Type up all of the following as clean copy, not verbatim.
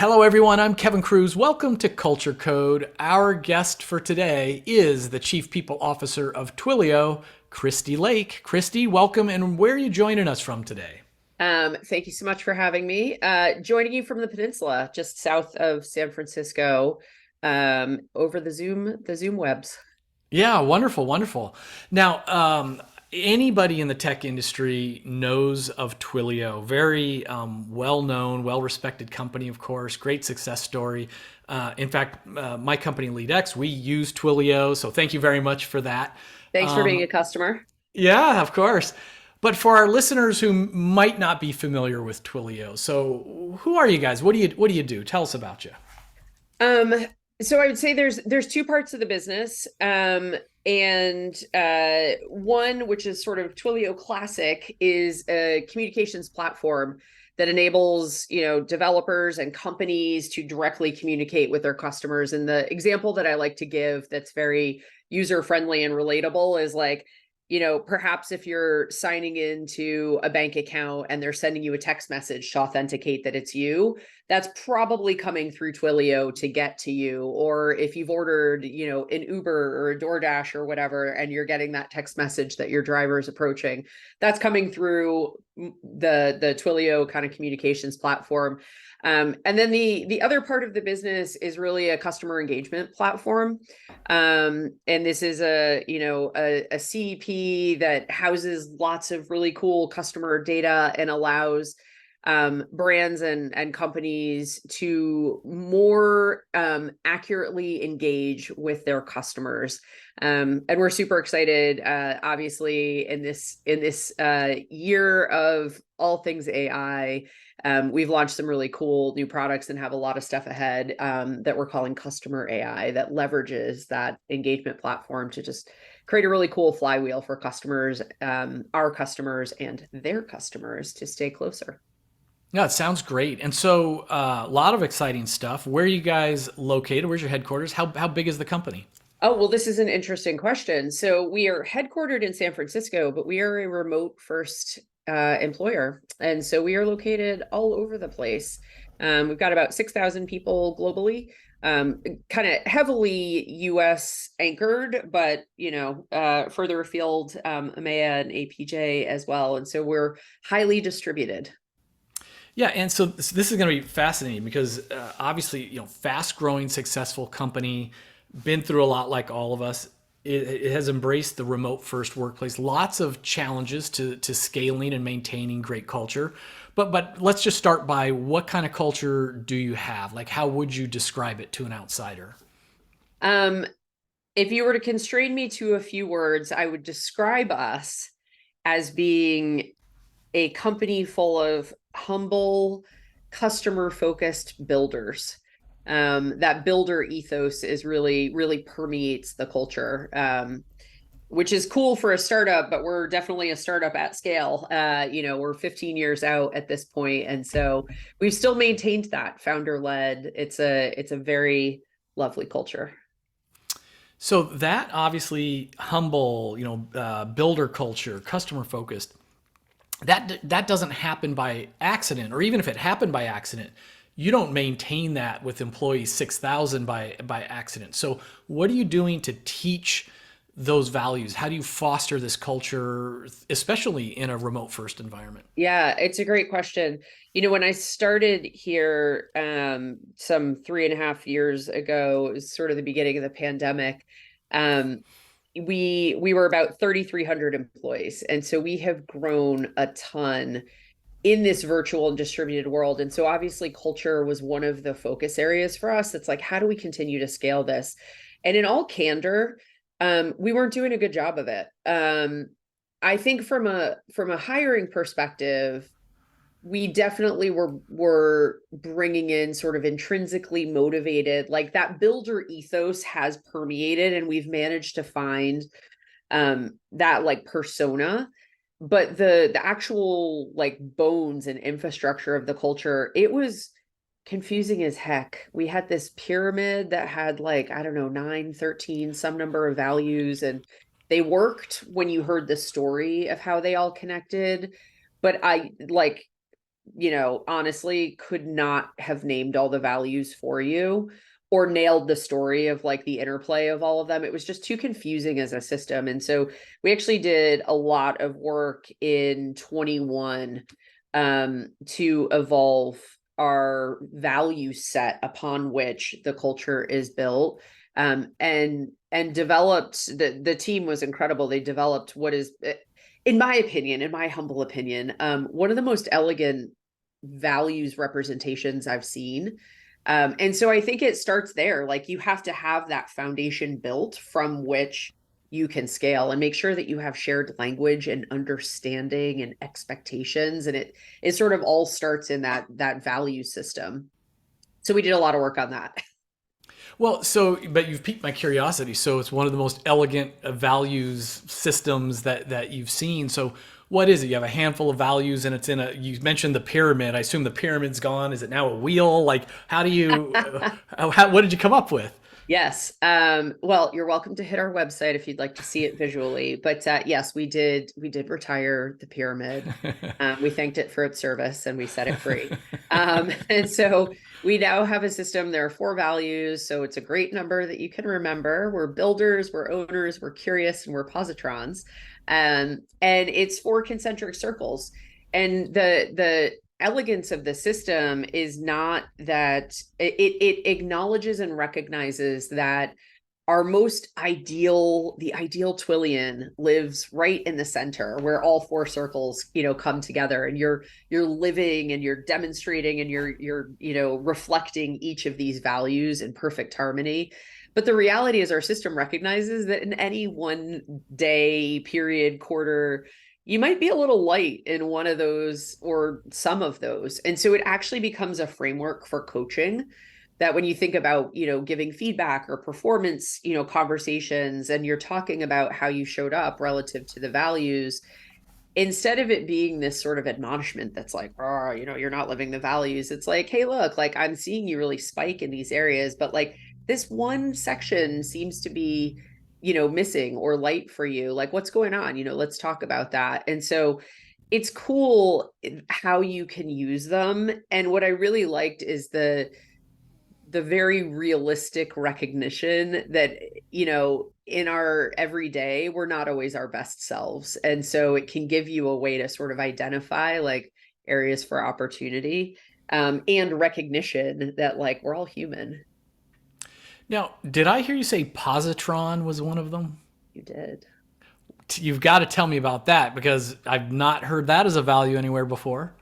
Hello, everyone. I'm Kevin Cruz. Welcome to Culture Code. Our guest for today is the Chief People Officer of Twilio, Christy Lake. Christy, welcome. And where are you joining us from today? Thank you so much for having me. Joining you from the peninsula, just south of San Francisco, over the Zoom webs. Yeah, wonderful, wonderful. Now, anybody in the tech industry knows of Twilio. Very well known, well respected company, of course. Great success story. In fact, my company, LeadX, we use Twilio. So thank you very much for that. Thanks for being a Um, customer. Yeah, of course. But for our listeners who might not be familiar with Twilio, so who are you guys? What do you do? Tell us about you. Um, so I would say there's two parts of the business. And one, which is sort of Twilio Classic, is a communications platform that enables, developers and companies to directly communicate with their customers. And the example that I like to give that's very user friendly and relatable is like, perhaps if you're signing into a bank account and they're sending you a text message to authenticate that it's you, that's probably coming through Twilio to get to you. Or if you've ordered, an Uber or a DoorDash or whatever, and you're getting that text message that your driver is approaching, that's coming through the Twilio kind of communications platform. And then the other part of the business is really a customer engagement platform. And this is a CEP that houses lots of really cool customer data and allows brands and companies to more accurately engage with their customers. And we're super excited, obviously, in this year of all things AI. We've launched some really cool new products and have a lot of stuff ahead that we're calling customer AI that leverages that engagement platform to just create a really cool flywheel for customers, our customers and their customers to stay closer. Yeah, it sounds great. And so, a lot of exciting stuff. Where are you guys located? Where's your headquarters? How big is the company? Oh, well, this is an interesting question. So we are headquartered in San Francisco, but we are a remote first employer. And so we are located all over the place. We've got about 6,000 people globally, kind of heavily US anchored, but, further afield, EMEA and APJ as well. And so we're highly distributed. Yeah, and so this is going to be fascinating because obviously, fast growing, successful company, been through a lot like all of us. It has embraced the remote first workplace. Lots of challenges to scaling and maintaining great culture. But let's just start by what kind of culture do you have? Like, how would you describe it to an outsider? Um, if you were to constrain me to a few words, I would describe us as being a company full of humble, customer focused builders. That builder ethos is really permeates the culture, which is cool for a startup, but we're definitely a startup at scale. We're 15 years out at this point, and so we've still maintained that founder led. It's a very lovely culture. So that obviously humble, builder culture, customer focused. That doesn't happen by accident, or even if it happened by accident, you don't maintain that with employees 6,000 by accident. So what are you doing to teach those values? How do you foster this culture, especially in a remote first environment? Yeah, it's a great question. When I started here, some 3.5 years ago, it was sort of the beginning of the pandemic. Um, we were about 3,300 employees, and so we have grown a ton in this virtual and distributed world. And so obviously culture was one of the focus areas for us. It's like, how do we continue to scale this? And in all candor, we weren't doing a good job of it. I think from a hiring perspective, we definitely were bringing in sort of intrinsically motivated, like that builder ethos has permeated, and we've managed to find that like persona. But the actual like bones and infrastructure of the culture, it was confusing as heck. We had this pyramid that had, like, I don't know, 9, 13, some number of values, and they worked when you heard the story of how they all connected. But I like honestly could not have named all the values for you or nailed the story of like the interplay of all of them. It was just too confusing as a system. And so we actually did a lot of work in 21 to evolve our value set upon which the culture is built. And developed the team was incredible. They developed what is, in my opinion, in my humble opinion, one of the most elegant values representations I've seen. And so I think it starts there. Like you have to have that foundation built from which you can scale and make sure that you have shared language and understanding and expectations. And it sort of all starts in that value system. So we did a lot of work on that. Well, but you've piqued my curiosity. So it's one of the most elegant values systems that you've seen. So what is it? You have a handful of values and it's you mentioned the pyramid. I assume the pyramid's gone. Is it now a wheel? Like, how do you, what did you come up with? Yes. Well, you're welcome to hit our website if you'd like to see it visually. But yes, we did retire the pyramid. We thanked it for its service and we set it free. And so we now have a system. There are 4 values. So it's a great number that you can remember. We're builders, we're owners, we're curious, and we're positrons. And it's 4 concentric circles. And the elegance of the system is not that it acknowledges and recognizes that our most ideal, the ideal Twillian lives right in the center where all 4 circles, come together, and you're living and you're demonstrating and you're reflecting each of these values in perfect harmony. But the reality is our system recognizes that in any one day, period, quarter, you might be a little light in one of those or some of those. And so it actually becomes a framework for coaching that when you think about, giving feedback or performance, conversations, and you're talking about how you showed up relative to the values, instead of it being this sort of admonishment that's like, oh, you're not living the values. It's like, hey, look, like I'm seeing you really spike in these areas, but like this one section seems to be missing or light for you. Like what's going on? Let's talk about that. And so it's cool how you can use them. And what I really liked is the very realistic recognition that in our everyday we're not always our best selves, and so it can give you a way to sort of identify like areas for opportunity, and recognition that like we're all human. Now, did I hear you say positron was one of them? You did. You've got to tell me about that because I've not heard that as a value anywhere before.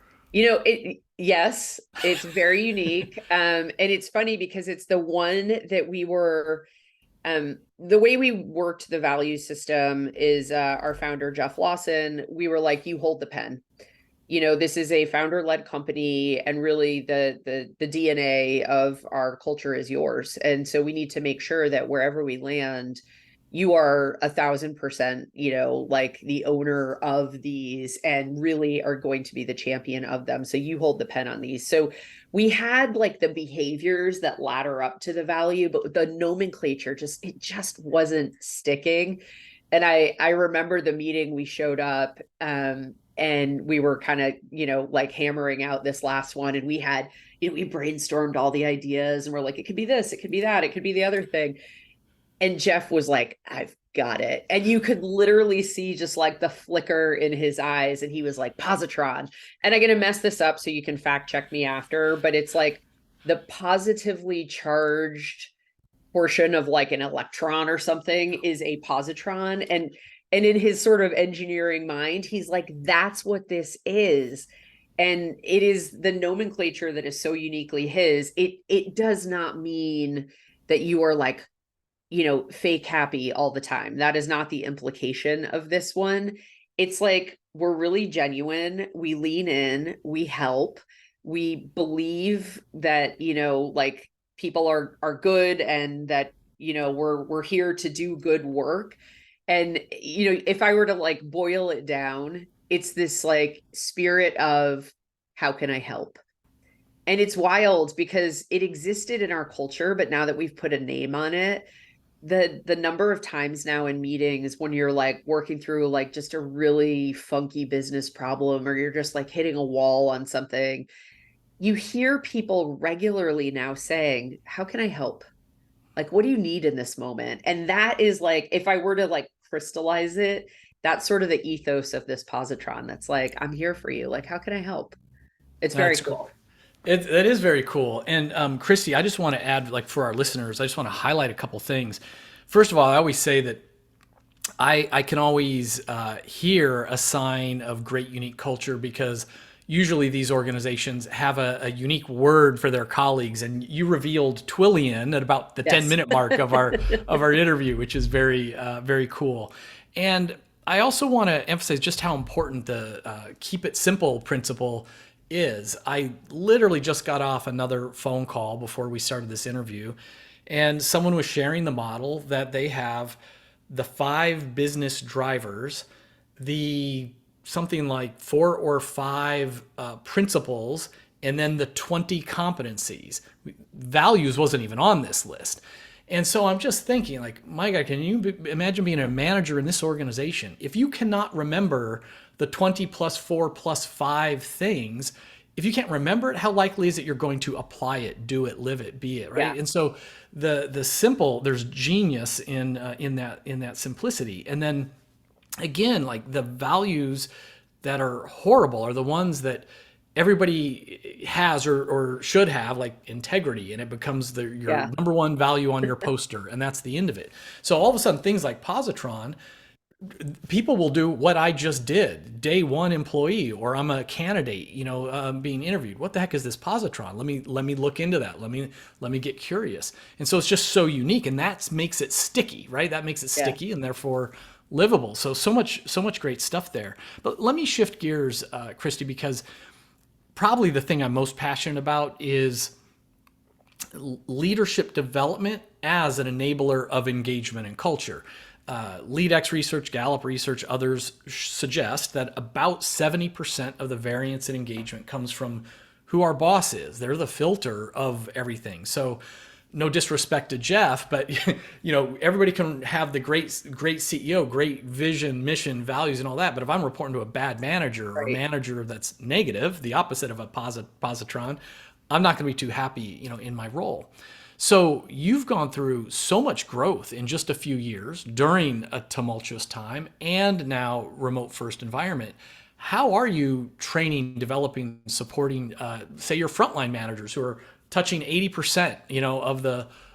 Yes, it's very unique. And it's funny because it's the one that we were, the way we worked the value system is, our founder, Jeff Lawson, we were like, you hold the pen. This is a founder-led company, and really the DNA of our culture is yours. And so we need to make sure that wherever we land, you are 1,000%, like the owner of these and really are going to be the champion of them. So you hold the pen on these. So we had like the behaviors that ladder up to the value, but the nomenclature it just wasn't sticking. And I remember the meeting we showed up, and we were kind of, like hammering out this last one, and we had, we brainstormed all the ideas and we're like, it could be this, it could be that, it could be the other thing. And Jeff was like, I've got it. And you could literally see just like the flicker in his eyes. And he was like, positron. And I'm going to mess this up so you can fact check me after. But it's like the positively charged portion of like an electron or something is a positron. And in his sort of engineering mind, he's like, that's what this is. And it is the nomenclature that is so uniquely his. It does not mean that you are like, fake happy all the time. That is not the implication of this one. It's like, we're really genuine. We lean in, we help, we believe that, like people are good, and that, we're here to do good work. And, if I were to like boil it down, it's this like spirit of how can I help? And it's wild because it existed in our culture, but now that we've put a name on it, the number of times now in meetings when you're like working through like just a really funky business problem, or you're just like hitting a wall on something, you hear people regularly now saying, how can I help? Like, what do you need in this moment? And that is like, if I were to like crystallize it, that's sort of the ethos of this positron. That's like, I'm here for you. Like, how can I help? It's very That's cool. that is very cool. And Christy, I just want to add, like for our listeners, I just want to highlight a couple things. First of all, I always say that I can always hear a sign of great unique culture because usually these organizations have a unique word for their colleagues, and you revealed Twillion at about the 10 Yes. minute mark of our interview, which is very cool. And I also want to emphasize just how important the keep it simple principle is. I literally just got off another phone call before we started this interview, and someone was sharing the model that they have the 5 business drivers, the something like 4 or 5 principles, and then the 20 competencies. Values wasn't even on this list. And so I'm just thinking, like, my God, can you imagine being a manager in this organization? If you cannot remember the 20 plus 4 plus 5 things, if you can't remember it, how likely is it you're going to apply it, do it, live it, be it, right? Yeah. And so the simple, there's genius in that simplicity. And then again, like the values that are horrible are the ones that everybody has or should have, like integrity, and it becomes your Yeah. number one value on your poster, and that's the end of it. So all of a sudden, things like Positron, people will do what I just did, day one employee, or I'm a candidate, being interviewed. What the heck is this positron? Let me look into that. Let me get curious. And so it's just so unique, and that makes it sticky, right? That makes it Yeah. sticky and therefore livable. So much great stuff there. But let me shift gears, Christy, because probably the thing I'm most passionate about is leadership development as an enabler of engagement and culture. LeadX research, Gallup research, others suggest that about 70% of the variance in engagement comes from who our boss is. They're the filter of everything. So, no disrespect to Jeff, but everybody can have the great CEO, great vision, mission, values, and all that. But if I'm reporting to a bad manager or a Right. manager that's negative, the opposite of a positron, I'm not going to be too happy, in my role. So you've gone through so much growth in just a few years during a tumultuous time and now remote first environment. How are you training, developing, supporting, say, your frontline managers who are touching 80%,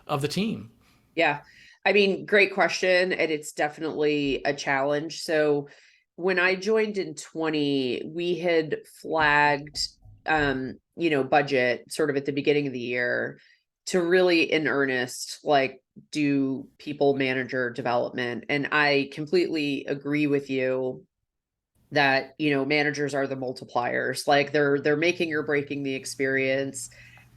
of the team? Yeah. I mean, great question. And it's definitely a challenge. So when I joined in 20, we had flagged budget sort of at the beginning of the year to really in earnest like do people manager development. And I completely agree with you that managers are the multipliers. Like they're making or breaking the experience.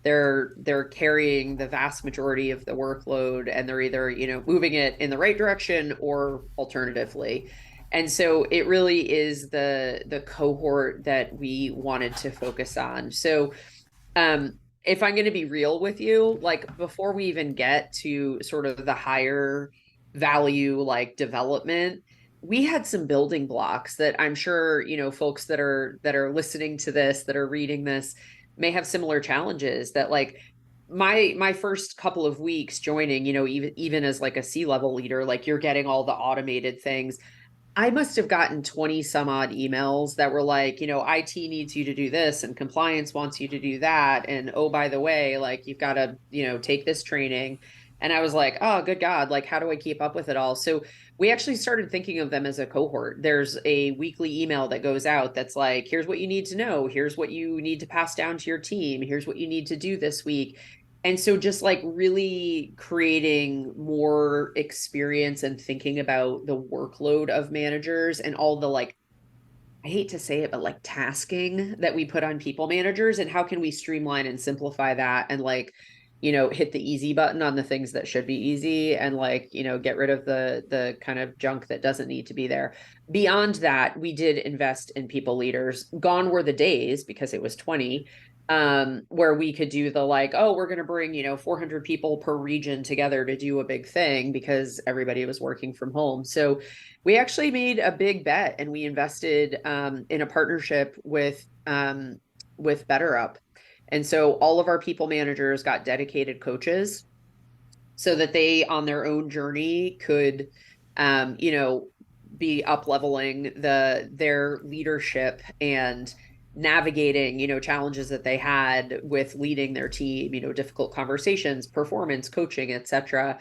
They're carrying the vast majority of the workload, and they're either moving it in the right direction or alternatively. And so it really is the cohort that we wanted to focus on. So if I'm going to be real with you, like before we even get to sort of the higher value like development, we had some building blocks that I'm sure folks that are listening to this, that are reading this, may have similar challenges. That like my first couple of weeks joining, even as like a C-level leader, like you're getting all the automated things. I must have gotten 20 some odd emails that were like, IT needs you to do this and compliance wants you to do that. And oh, by the way, like you've got to, take this training. And I was like, oh, good God, like how do I keep up with it all? So we actually started thinking of them as a cohort. There's a weekly email that goes out that's like, here's what you need to know. Here's what you need to pass down to your team. Here's what you need to do this week. And so just like really creating more experience and thinking about the workload of managers and all the like, I hate to say it, but like tasking that we put on people managers, and how can we streamline and simplify that and like, hit the easy button on the things that should be easy, and like, get rid of the kind of junk that doesn't need to be there. Beyond that, we did invest in people leaders. Gone were the days, because it was 20, where we could do the like, oh, we're going to bring, 400 people per region together to do a big thing because everybody was working from home. So we actually made a big bet and we invested in a partnership with BetterUp. And so all of our people managers got dedicated coaches so that they on their own journey could be up leveling their leadership and navigating challenges that they had with leading their team, difficult conversations, performance coaching, etc.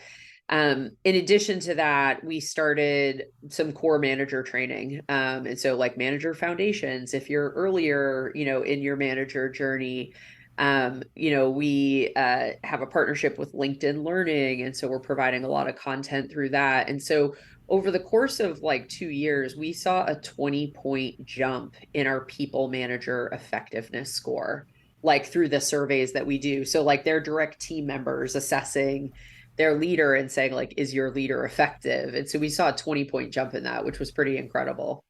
In addition to that, we started some core manager training. And so like manager foundations, if you're earlier, in your manager journey, we have a partnership with LinkedIn Learning. And so we're providing a lot of content through that. And so over the course of like 2 years, we saw a 20-point jump in our people manager effectiveness score, like through the surveys that we do. So like their direct team members assessing their leader and saying like, is your leader effective? And so we saw a 20-point jump in that, which was pretty incredible.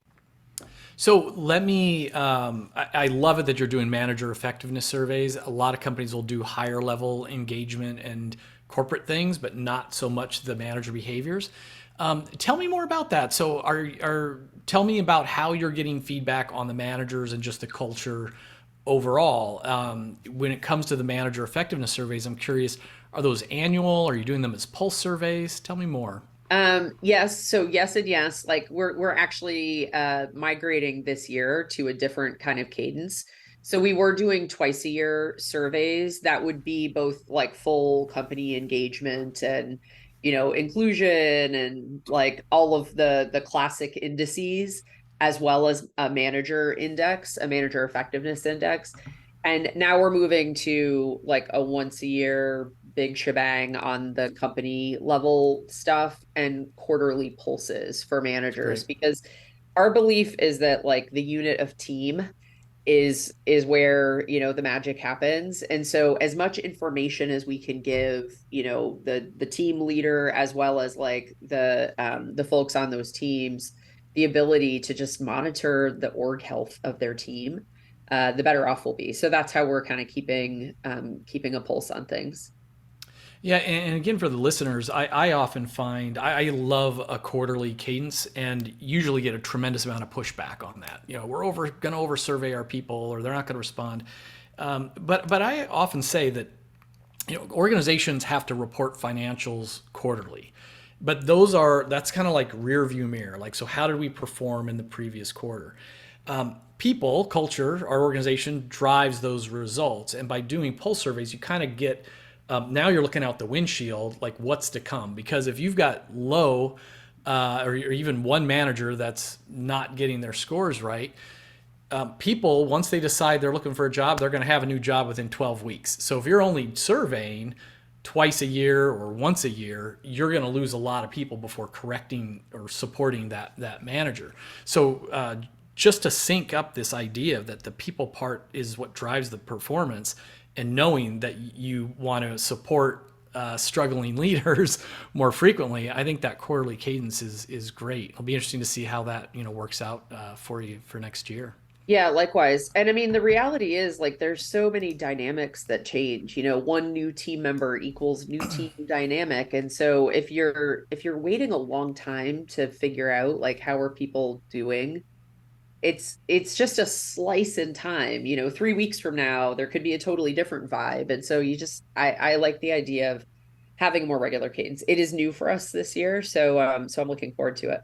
So let me, I love it that you're doing manager effectiveness surveys. A lot of companies will do higher level engagement and corporate things, but not so much the manager behaviors. Tell me more about that. So tell me about how you're getting feedback on the managers and just the culture overall. When it comes to the manager effectiveness surveys, I'm curious, are those annual? Are you doing them as pulse surveys? Tell me more. Yes. So yes and yes. Like we're actually migrating this year to a different kind of cadence. So we were doing twice a year surveys that would be both like full company engagement and inclusion and like all of the classic indices, as well as a manager index, a manager effectiveness index. And now we're moving to like a once a year big shebang on the company level stuff and quarterly pulses for managers, Great. because our belief is that like the unit of team is where the magic happens. And so as much information as we can give the team leader, as well as like the folks on those teams, the ability to just monitor the org health of their team, the better off we'll be. So that's how we're kind of keeping a pulse on things. Yeah, and again for the listeners, I often find I love a quarterly cadence and usually get a tremendous amount of pushback on that. We're going to over survey our people, or they're not going to respond. But I often say that organizations have to report financials quarterly, but that's kind of like rear view mirror. Like, so how did we perform in the previous quarter? People, culture, our organization drives those results, and by doing pulse surveys, you kind of get now you're looking out the windshield, like what's to come. Because if you've got low or even one manager that's not getting their scores right, people, once they decide they're looking for a job, they're going to have a new job within 12 weeks. So if you're only surveying twice a year or once a year, you're going to lose a lot of people before correcting or supporting that manager. So just to sync up this idea that the people part is what drives the performance, and knowing that you want to support struggling leaders more frequently, I think that quarterly cadence is great. It'll be interesting to see how that works out for you for next year. Yeah, likewise. And I mean, the reality is like there's so many dynamics that change. One new team member equals new team dynamic. And so if you're waiting a long time to figure out like how are people doing, it's just a slice in time. 3 weeks from now, there could be a totally different vibe. And so I like the idea of having a more regular cadence. It is new for us this year, so I'm looking forward to it.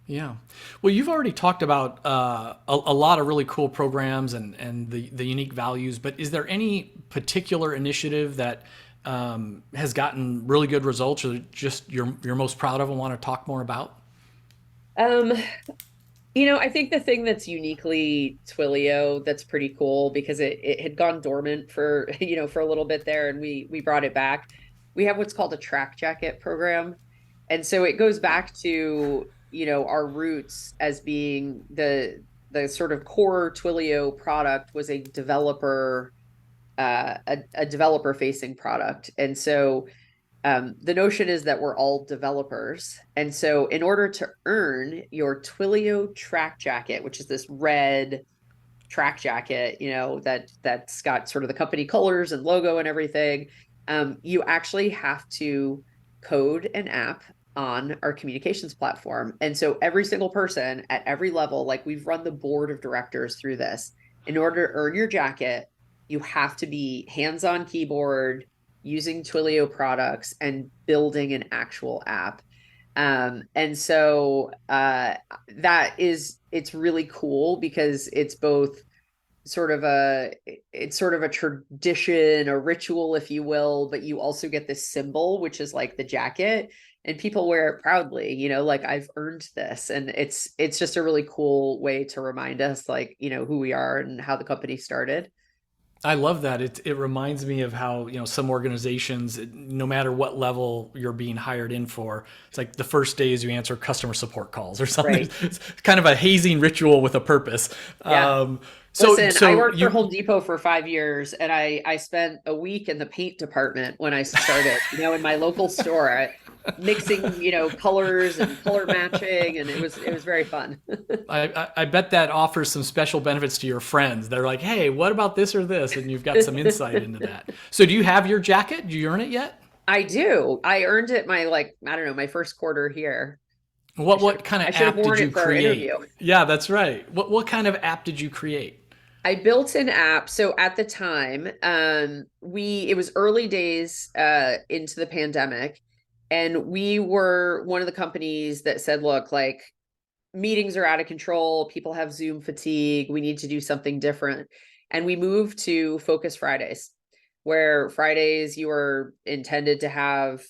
Yeah. Well, you've already talked about a lot of really cool programs and the unique values, but is there any particular initiative that has gotten really good results, or just you're most proud of and want to talk more about? Um, I think the thing that's uniquely Twilio that's pretty cool, because it had gone dormant for for a little bit there, and we brought it back. We have what's called a track jacket program. And so it goes back to, our roots as being the sort of core Twilio product was a developer facing product. And so the notion is that we're all developers. And so in order to earn your Twilio track jacket, which is this red track jacket, that's got sort of the company colors and logo and everything. You actually have to code an app on our communications platform. And so every single person at every level, like we've run the board of directors through this. In order to earn your jacket, you have to be hands-on keyboard, using Twilio products and building an actual app. And so it's really cool because it's sort of a tradition, a ritual, if you will, but you also get this symbol, which is like the jacket, and people wear it proudly, like I've earned this. And it's just a really cool way to remind us, like, who we are and how the company started. I love that. It reminds me of how, some organizations, no matter what level you're being hired in for, it's like the first days you answer customer support calls or something. Right. It's kind of a hazing ritual with a purpose. Yeah. So Listen, I so worked for you Home Depot for 5 years, and I spent a week in the paint department when I started, in my local store, mixing, colors and color matching, and it was very fun. I bet that offers some special benefits to your friends. They're like, hey, what about this or this? And you've got some insight into that. So do you have your jacket? Do you earn it yet? I do. I earned it I don't know, my first quarter here. What kind I of should have app did worn you it for our create? interview. Yeah, that's right. What kind of app did you create? I built an app. So at the time, it was early days into the pandemic, and we were one of the companies that said, look, like meetings are out of control, people have Zoom fatigue, we need to do something different. And we moved to Focus Fridays, where Fridays you are intended to have,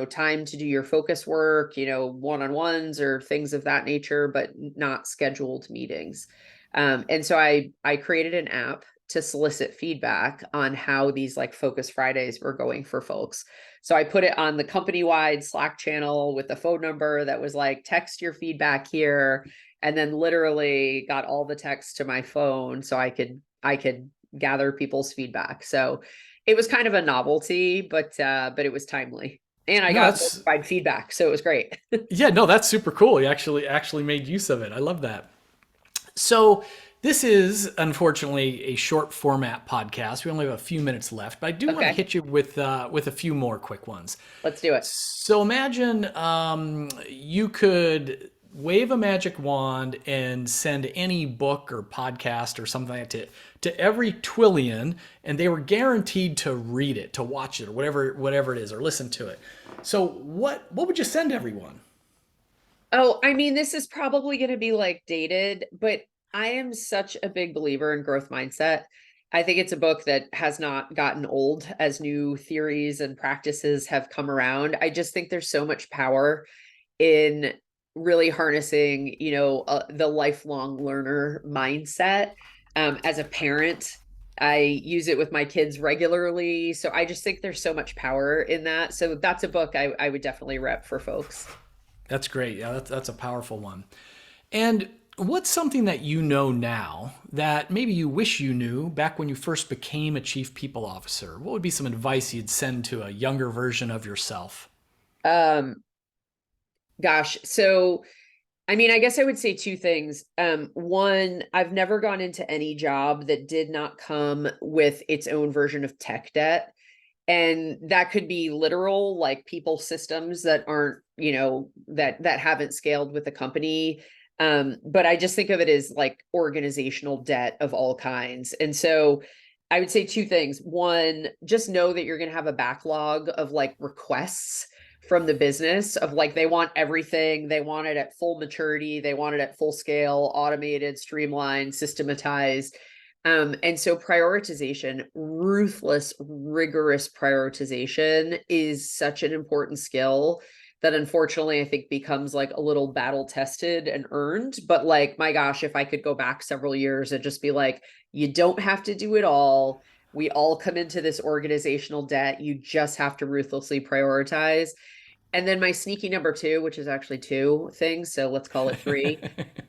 time to do your focus work, one-on-ones or things of that nature, but not scheduled meetings. And so I created an app to solicit feedback on how these like Focus Fridays were going for folks. So I put it on the company-wide Slack channel with the phone number that was like, text your feedback here, and then literally got all the text to my phone so I could gather people's feedback. So it was kind of a novelty, but it was timely. And I No, got that's verified feedback, so it was great. yeah, no, that's super cool. You actually made use of it. I love that. So this is unfortunately a short format podcast. We only have a few minutes left, but I do want to Okay, hit you with a few more quick ones. let's do it. So imagine you could wave a magic wand and send any book or podcast or something like that to every Twillian, and they were guaranteed to read it, to watch it, or whatever it is, or listen to it. So what would you send everyone? Oh, I mean, this is probably going to be like dated, but I am such a big believer in growth mindset. I think it's a book that has not gotten old as new theories and practices have come around. I just think there's so much power in really harnessing, the lifelong learner mindset. As a parent, I use it with my kids regularly. So I just think there's so much power in that. So that's a book I would definitely rep for folks. That's great. Yeah, that's a powerful one. And what's something that you know now that maybe you wish you knew back when you first became a chief people officer? What would be some advice you'd send to a younger version of yourself? Um, Gosh, so I mean, I guess I would say two things. One, I've never gone into any job that did not come with its own version of tech debt. And that could be literal, like people systems that aren't, that haven't scaled with the company. But I just think of it as like organizational debt of all kinds. And so I would say two things. One, just know that you're going to have a backlog of like requests from the business of like, they want everything. They want it at full maturity. They want it at full scale, automated, streamlined, systematized. And so prioritization, ruthless, rigorous prioritization is such an important skill that unfortunately I think becomes like a little battle tested and earned. But like, my gosh, if I could go back several years and just be like, you don't have to do it all. We all come into this organizational debt. You just have to ruthlessly prioritize. And then my sneaky number two, which is actually two things, so let's call it three.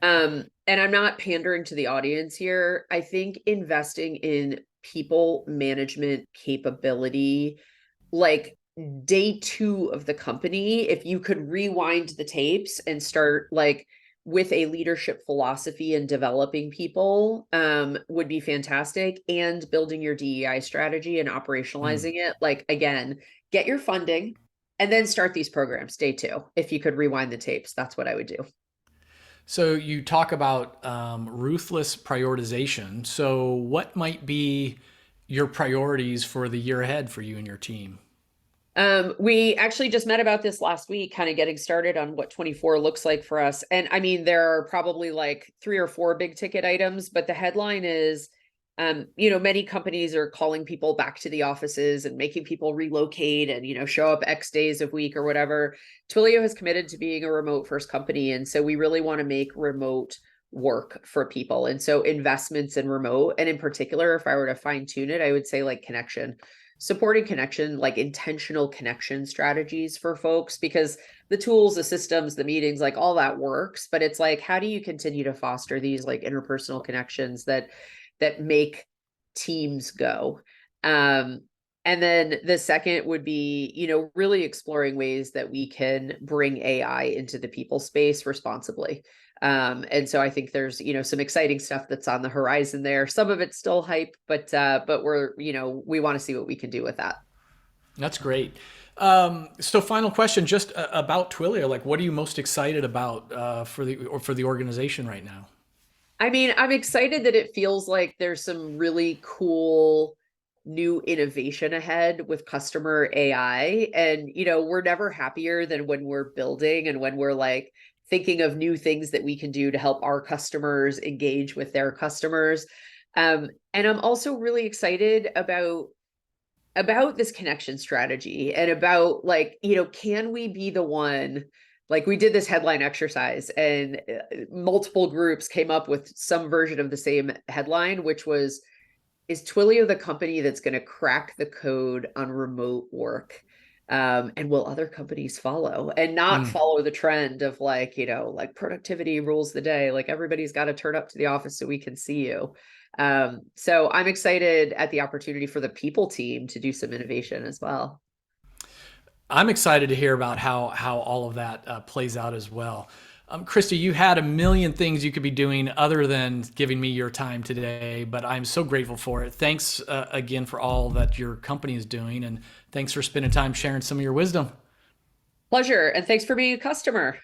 And I'm not pandering to the audience here. I think investing in people management capability, like day two of the company, if you could rewind the tapes and start like with a leadership philosophy and developing people would be fantastic, and building your DEI strategy and operationalizing it. Like, again, get your funding and then start these programs day two. If you could rewind the tapes, that's what I would do. So you talk about ruthless prioritization. So what might be your priorities for the year ahead for you and your team? We actually just met about this last week, kind of getting started on what 24 looks like for us. And I mean, there are probably like 3 or 4 big ticket items, but the headline is, many companies are calling people back to the offices and making people relocate and, show up X days of week or whatever. Twilio has committed to being a remote first company. And so we really want to make remote work for people. And so investments in remote, and in particular, if I were to fine tune it, I would say like supporting connection, like intentional connection strategies for folks, because the tools, the systems, the meetings, like all that works, but it's like, how do you continue to foster these like interpersonal connections that make teams go? And then the second would be, really exploring ways that we can bring AI into the people space responsibly. And so I think there's, some exciting stuff that's on the horizon there. Some of it's still hype, but we're, we want to see what we can do with that. That's great. So final question, just about Twilio, like what are you most excited about for the organization right now? I mean, I'm excited that it feels like there's some really cool new innovation ahead with customer AI. And, we're never happier than when we're building and when we're like thinking of new things that we can do to help our customers engage with their customers. And I'm also really excited about this connection strategy, and about like, can we be the one? Like, we did this headline exercise, and multiple groups came up with some version of the same headline, which was, is Twilio the company that's going to crack the code on remote work? And will other companies follow, and not follow the trend of like, like productivity rules the day, like everybody's got to turn up to the office so we can see you. So I'm excited at the opportunity for the people team to do some innovation as well. I'm excited to hear about how all of that plays out as well. Christy, you had a million things you could be doing other than giving me your time today, but I'm so grateful for it. Thanks again for all that your company is doing, and thanks for spending time sharing some of your wisdom. Pleasure. And thanks for being a customer.